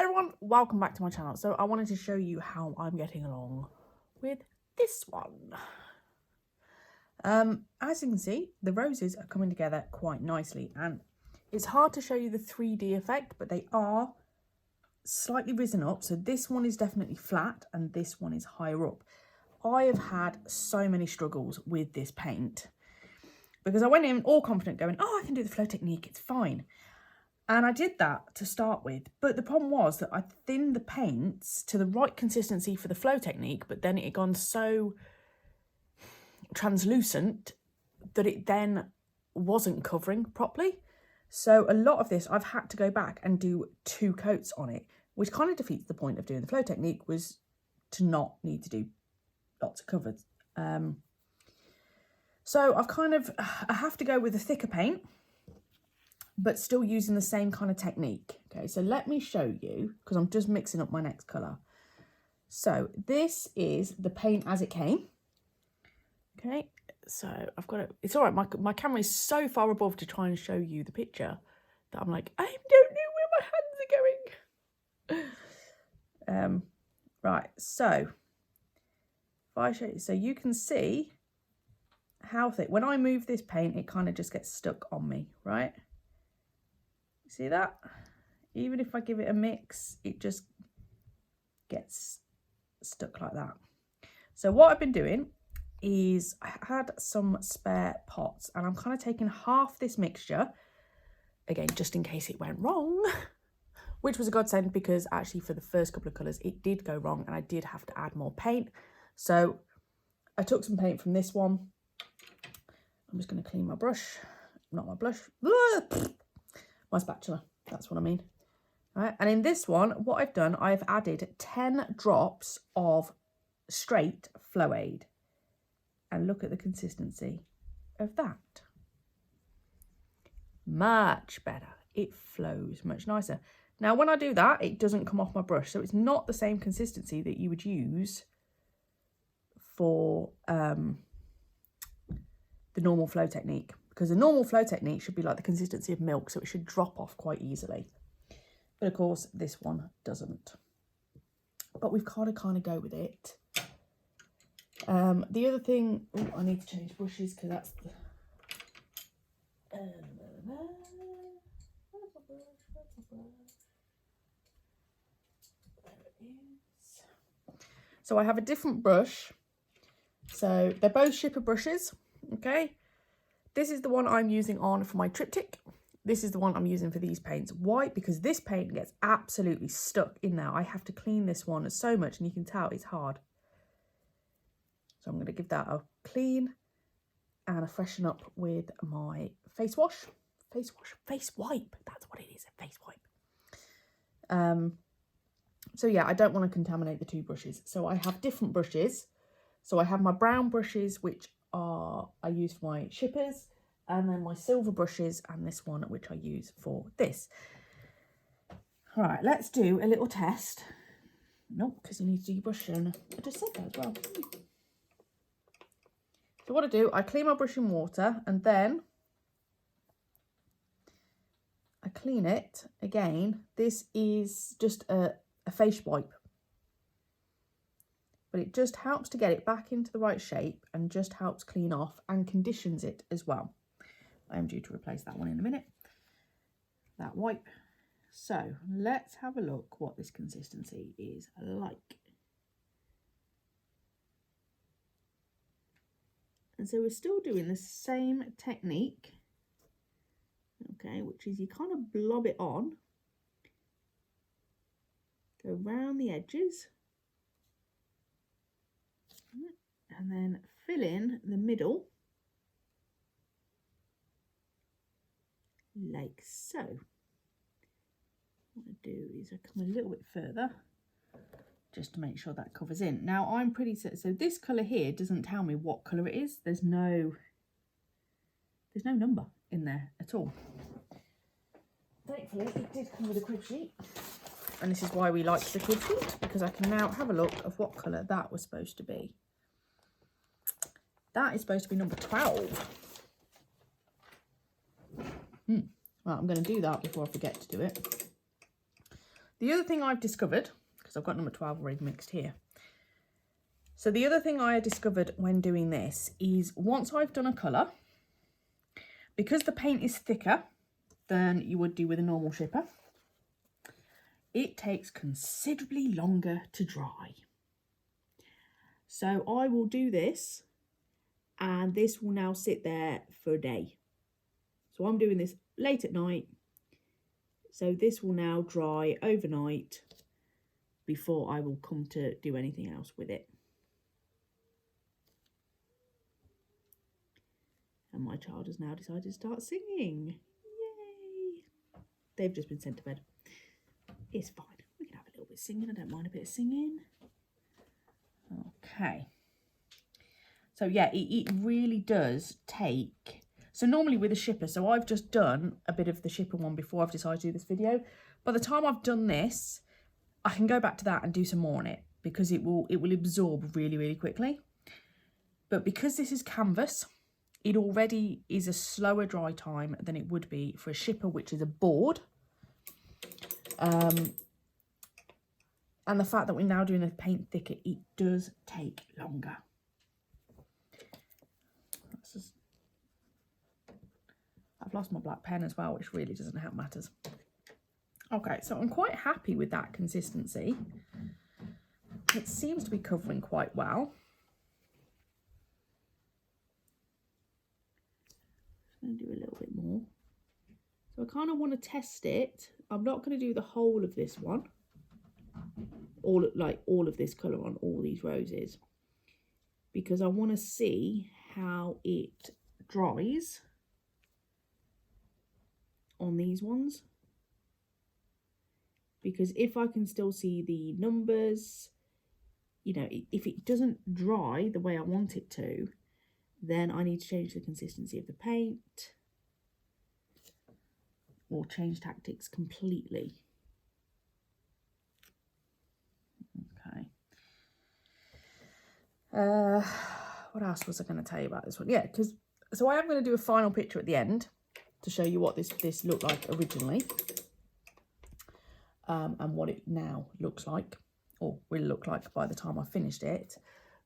everyone, welcome back to my channel. So I wanted to show you how I'm getting along with this one. As you can see, the roses are coming together quite nicely, and it's hard to show you the 3D effect, but they are slightly risen up. So this one is definitely flat and this one is higher up. I have had so many struggles with this paint because I went in all confident going, oh, I can do the flow technique, it's fine. And I did that to start with, but the problem was that I thinned the paints to the right consistency for the flow technique, but then it had gone so translucent that it then wasn't covering properly. So a lot of this, I've had to go back and do 2 coats on it, which kind of defeats the point of doing the flow technique, was to not need to do lots of covers. So I have to go with a thicker paint, but still using the same kind of technique. Okay, so let me show you, because I'm just mixing up my next colour. So this is the paint as it came. Okay, so I've got it. It's all right, my camera is so far above to try and show you the picture that I'm like, I don't know where my hands are going. Right, so if I show you, so you can see how thick. When I move this paint, it kind of just gets stuck on me, right? See that? Even if I give it a mix, it just gets stuck like that. So what I've been doing is I had some spare pots, and I'm kind of taking half this mixture, again, just in case it went wrong, which was a godsend because actually for the first couple of colours, it did go wrong and I did have to add more paint. So I took some paint from this one. I'm just going to clean my brush, not my blush. My spatula, that's what I mean. All right, and in this one, what I've done, I've added 10 drops of straight Flow Aid. And look at the consistency of that. Much better. It flows much nicer. Now, when I do that, it doesn't come off my brush. So it's not the same consistency that you would use for the normal flow technique. Because the normal flow technique should be like the consistency of milk, so it should drop off quite easily. But of course, this one doesn't. But we've got to kind of go with it. The other thing, I need to change brushes because that's the... So I have a different brush. So they're both Shipper brushes, okay? This is the one I'm using on for my triptych. This is the one I'm using for these paints. Why? Because this paint gets absolutely stuck in there. I have to clean this one so much, and you can tell it's hard. So I'm going to give that a clean and a freshen up with my face wipe. That's what it is, a face wipe. So yeah, I don't want to contaminate the 2 brushes. So I have different brushes. So I have my brown brushes, which I use for my shippers, and then my silver brushes, and this one, which I use for this. All right, let's do a little test. Nope, because you need to do your brushing. I just said that as well. So what I do, I clean my brush in water, and then I clean it again. This is just a face wipe. But it just helps to get it back into the right shape and just helps clean off and conditions it as well. I am due to replace that one in a minute, that wipe. So let's have a look what this consistency is like. And so we're still doing the same technique, okay, which is you kind of blob it on, go round the edges, and then fill in the middle like so. What I do is I come a little bit further just to make sure that covers in. Now I'm pretty certain, so this colour here doesn't tell me what colour it is. There's no number in there at all. Thankfully it did come with a crib sheet, and this is why we like the crib sheet, because I can now have a look of what colour that was supposed to be. That is supposed to be number 12. Well, I'm going to do that before I forget to do it. The other thing I've discovered, because I've got number 12 already mixed here. So the other thing I discovered when doing this is once I've done a colour, because the paint is thicker than you would do with a normal shipper, it takes considerably longer to dry. So I will do this, and this will now sit there for a day. So I'm doing this late at night. So this will now dry overnight before I will come to do anything else with it. And my child has now decided to start singing. Yay! They've just been sent to bed. It's fine. We can have a little bit of singing. I don't mind a bit of singing. Okay. So yeah, it really does take... So normally with a shipper, so I've just done a bit of the shipper one before I've decided to do this video. By the time I've done this, I can go back to that and do some more on it because it will absorb really, really quickly. But because this is canvas, it already is a slower dry time than it would be for a shipper, which is a board. And the fact that we're now doing a paint thicker, it does take longer. I've lost my black pen as well, which really doesn't help matters. Okay, so I'm quite happy with that consistency. It seems to be covering quite well. I'm going to do a little bit more. So I kind of want to test it. I'm not going to do the whole of this one. All of this colour on all these roses. Because I want to see how it dries on these ones, because if I can still see the numbers, you know, if it doesn't dry the way I want it to, then I need to change the consistency of the paint or change tactics completely. Okay. What else was I going to tell you about this one? Yeah, because so I am going to do a final picture at the end to show you what this looked like originally, and what it now looks like, or will look like by the time I finished it.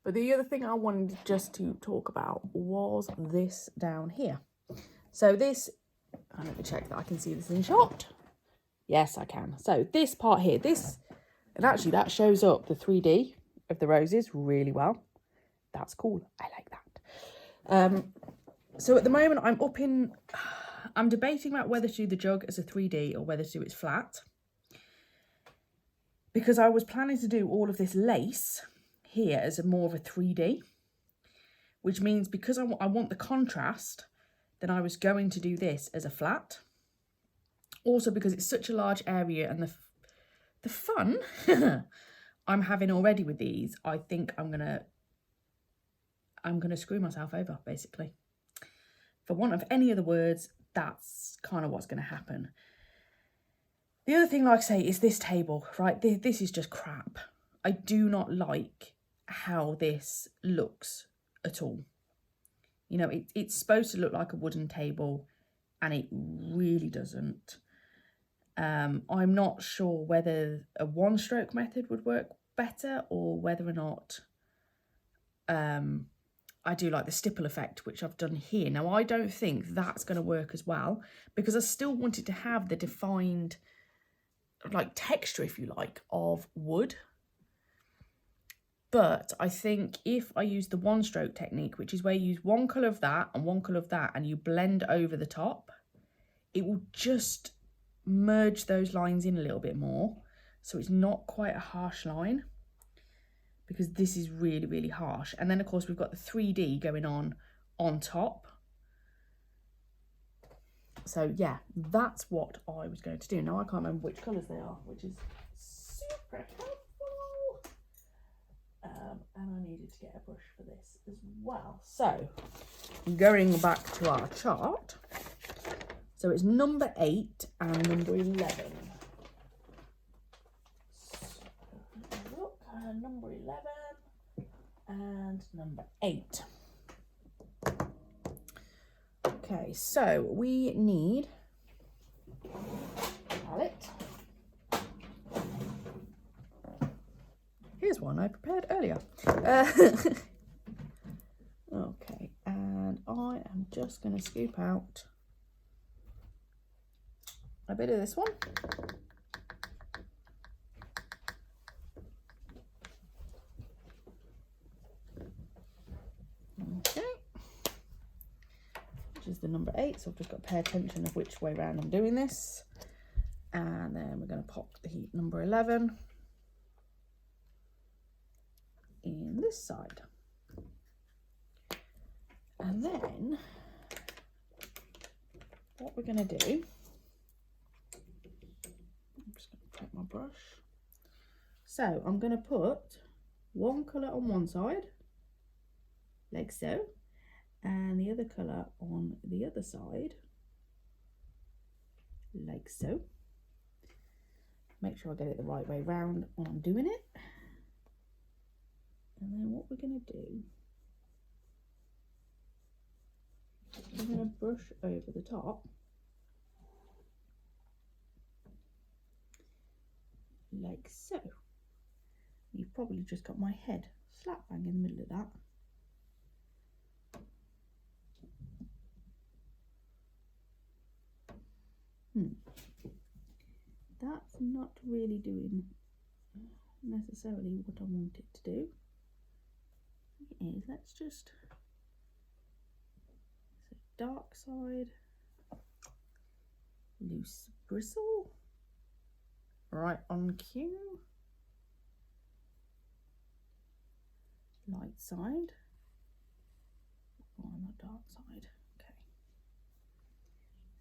But the other thing I wanted just to talk about was this down here. So this, let me check that I can see this in shot. Yes, I can. So this part here, and actually that shows up the 3D of the roses really well. That's cool. I like that. So at the moment I'm debating about whether to do the jug as a 3D or whether to do it flat. Because I was planning to do all of this lace here as more of a 3D. Which means because I want the contrast, then I was going to do this as a flat. Also because it's such a large area and the fun I'm having already with these, I think I'm gonna screw myself over, basically. For want of any other words, that's kind of what's going to happen. The other thing, like I say, is this table, right? This is just crap. I do not like how this looks at all. You know, it's supposed to look like a wooden table, and it really doesn't. I'm not sure whether a one-stroke method would work better or whether or not I do like the stipple effect, which I've done here. Now, I don't think that's going to work as well because I still wanted to have the defined, like, texture, if you like, of wood. But I think if I use the one-stroke technique, which is where you use one colour of that and one colour of that and you blend over the top, it will just merge those lines in a little bit more. So it's not quite a harsh line, because this is really, really harsh. And then, of course, we've got the 3D going on top. So, yeah, that's what I was going to do. Now, I can't remember which colours they are, which is super helpful. And I needed to get a brush for this as well. So, going back to our chart. So, it's number 8 and number 11. Number 11 and number 8. Okay, so we need a palette. here's one I prepared earlier. Okay, and I am just going to scoop out a bit of this one. Okay, which is the number 8, so I've just got to pay attention of which way round I'm doing this. And then we're going to pop the number 11 in this side. And then what we're going to do, I'm just going to take my brush. So I'm going to put one colour on one side, like so, and the other colour on the other side, like so. Make sure I get it the right way round when I'm doing it. And then what we're going to do, we're going to brush over the top, like so. You've probably just got my head slap bang in the middle of that. That's not really doing necessarily what I want it to do. It is, let's just, so dark side, loose bristle, right on cue, light side, on the dark side. Okay,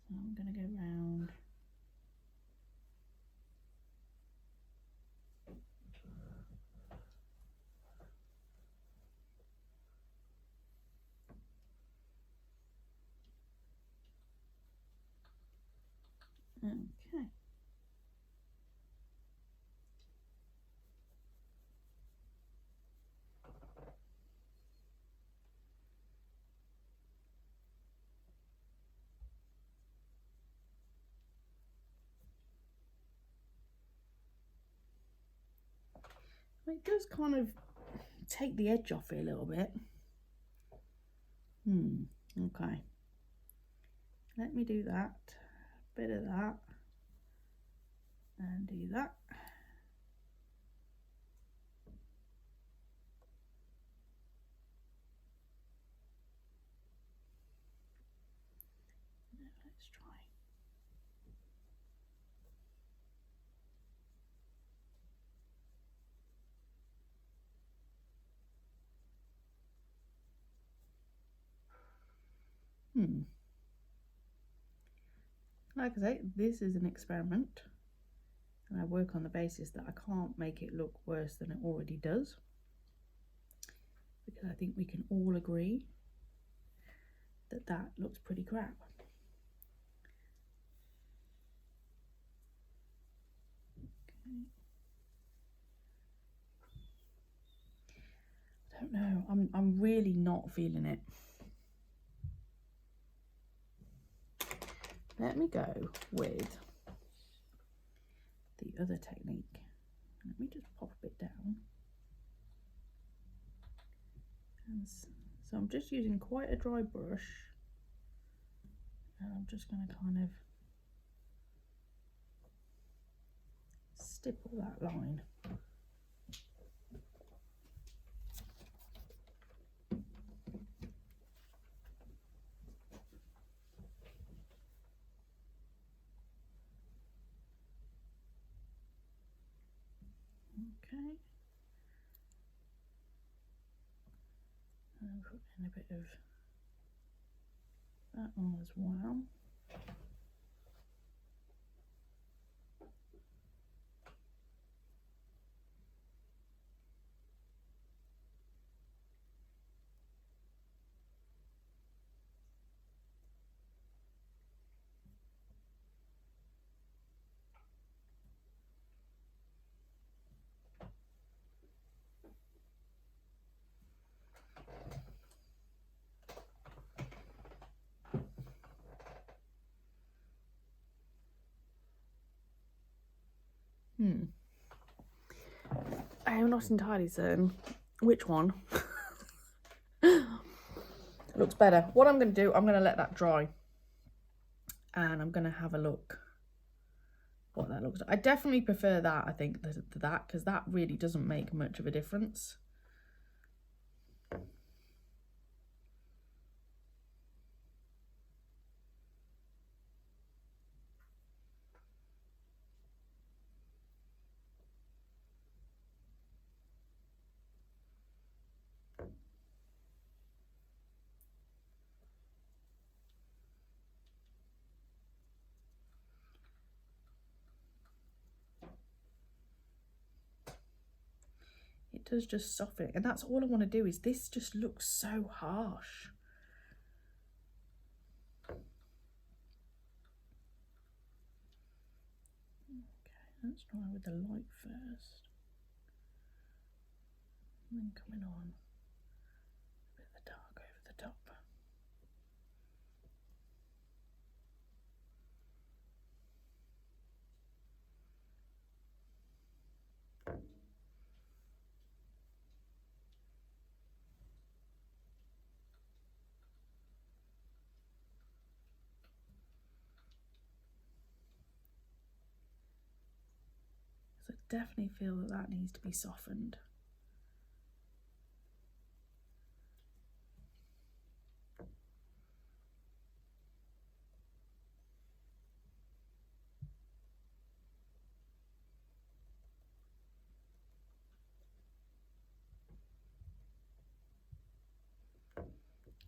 so I'm going to go round. Okay. It does kind of take the edge off it a little bit. Okay. Let me do that, a bit of that, and do that. Let's try. Like I say, this is an experiment, and I work on the basis that I can't make it look worse than it already does, because I think we can all agree that that looks pretty crap. Okay. I don't know, I'm really not feeling it. Let me go with the other technique. Let me just pop a bit down. And so I'm just using quite a dry brush, and I'm just going to kind of stipple that line. Okay, and put in a bit of that one as well. I am not entirely certain which one looks better. What I'm going to do, I'm going to let that dry and I'm going to have a look what that looks like. I definitely prefer that, I think, to that, because that really doesn't make much of a difference. It does just soften it, and that's all I want to do. Is this just looks so harsh. Okay, let's try with the light first, and then coming on a bit of the dark over the top. So I definitely feel that that needs to be softened.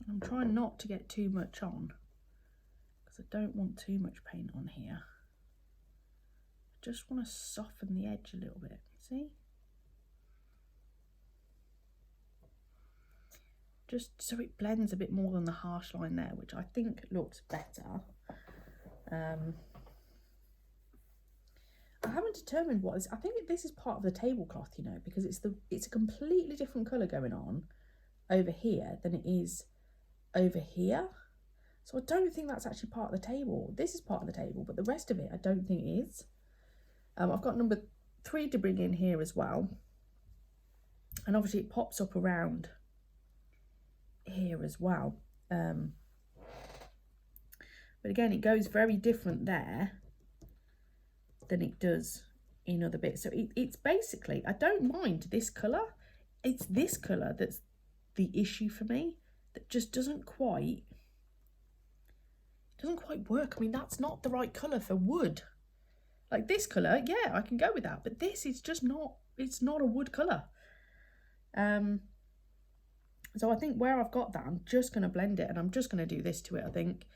I'm trying not to get too much on because I don't want too much paint on here. I just want to soften the edge a little bit, see? Just so it blends a bit more than the harsh line there, which I think looks better. I haven't determined what is. I think this is part of the tablecloth, you know, because it's a completely different colour going on over here than it is over here. So I don't think that's actually part of the table. This is part of the table, but the rest of it I don't think is. I've got number 3 to bring in here as well. And obviously it pops up around here as well. But again, it goes very different there than it does in other bits. So it's basically, I don't mind this colour. It's this colour that's the issue for me, that just doesn't quite work. I mean, that's not the right colour for wood. Like this colour, yeah, I can go with that, but this is just not, it's not a wood colour. So I think where I've got that, I'm just going to blend it, and I'm just going to do this to it, I think.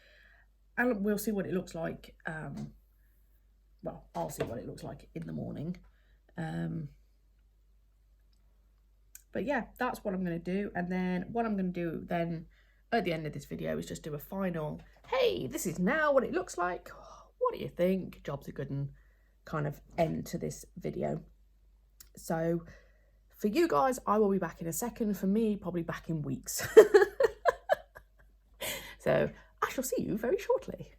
And we'll see what it looks like. Well, I'll see what it looks like in the morning. But yeah, that's what I'm going to do. And then what I'm going to do then at the end of this video is just do a final, hey, this is now what it looks like. What do you think? Job's a good one kind of end to this video. So for you guys, I will be back in a second. For me, probably back in weeks. So I shall see you very shortly.